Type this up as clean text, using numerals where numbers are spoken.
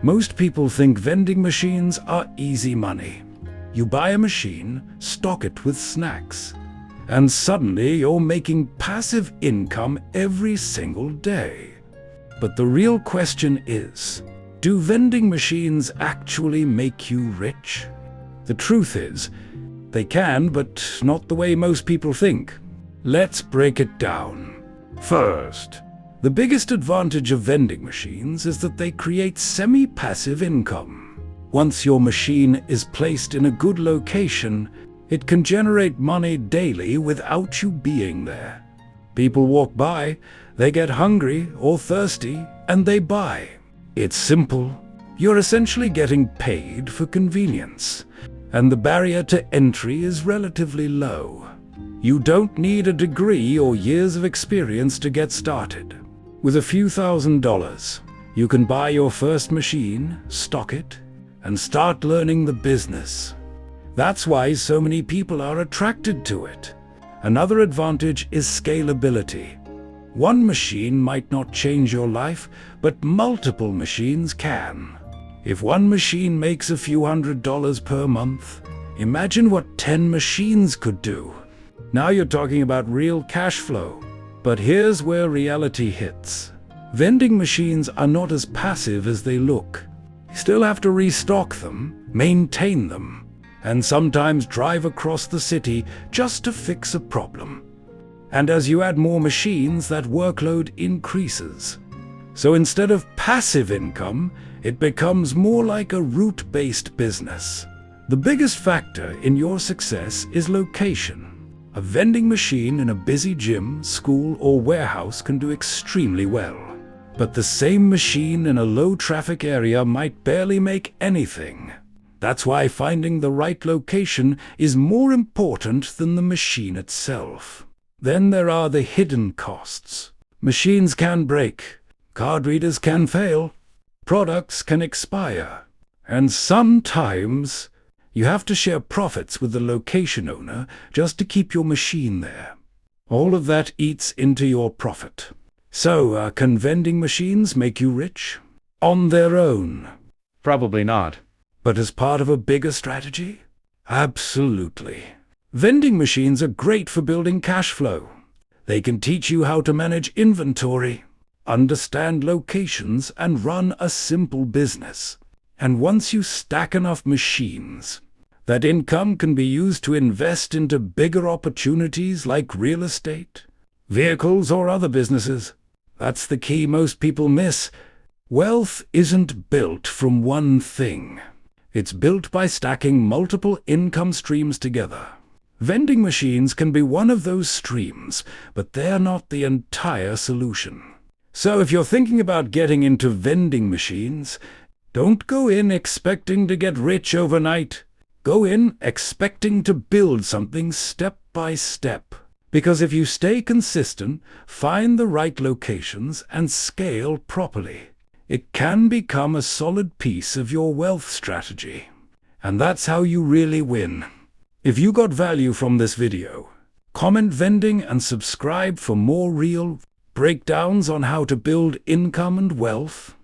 Most people think vending machines are easy money. You buy a machine, stock it with snacks, and suddenly you're making passive income every single day. But the real question is, do vending machines actually make you rich? The truth is, they can, but not the way most people think. Let's break it down. First, the biggest advantage of vending machines is that they create semi-passive income. Once your machine is placed in a good location, it can generate money daily without you being there. People walk by, they get hungry or thirsty, and they buy. It's simple. You're essentially getting paid for convenience, and the barrier to entry is relatively low. You don't need a degree or years of experience to get started. With a few $1,000s, you can buy your first machine, stock it, and start learning the business. That's why so many people are attracted to it. Another advantage is scalability. One machine might not change your life, but multiple machines can. If one machine makes a few $100s per month, imagine what 10 machines could do. Now you're talking about real cash flow. But here's where reality hits. Vending machines are not as passive as they look. You still have to restock them, maintain them, and sometimes drive across the city just to fix a problem. And as you add more machines, that workload increases. So instead of passive income, it becomes more like a route-based business. The biggest factor in your success is location. A vending machine in a busy gym, school, or warehouse can do extremely well. But the same machine in a low-traffic area might barely make anything. That's why finding the right location is more important than the machine itself. Then there are the hidden costs. Machines can break, card readers can fail, products can expire, and sometimes you have to share profits with the location owner just to keep your machine there. All of that eats into your profit. So, can vending machines make you rich? On their own? Probably not. But as part of a bigger strategy? Absolutely. Vending machines are great for building cash flow. They can teach you how to manage inventory, understand locations, and run a simple business. And once you stack enough machines, that income can be used to invest into bigger opportunities like real estate, vehicles, or other businesses. That's the key most people miss. Wealth isn't built from one thing. It's built by stacking multiple income streams together. Vending machines can be one of those streams, but they're not the entire solution. So if you're thinking about getting into vending machines, don't go in expecting to get rich overnight. Go in expecting to build something step by step. Because if you stay consistent, find the right locations, and scale properly, it can become a solid piece of your wealth strategy. And that's how you really win. If you got value from this video, comment vending and subscribe for more real breakdowns on how to build income and wealth.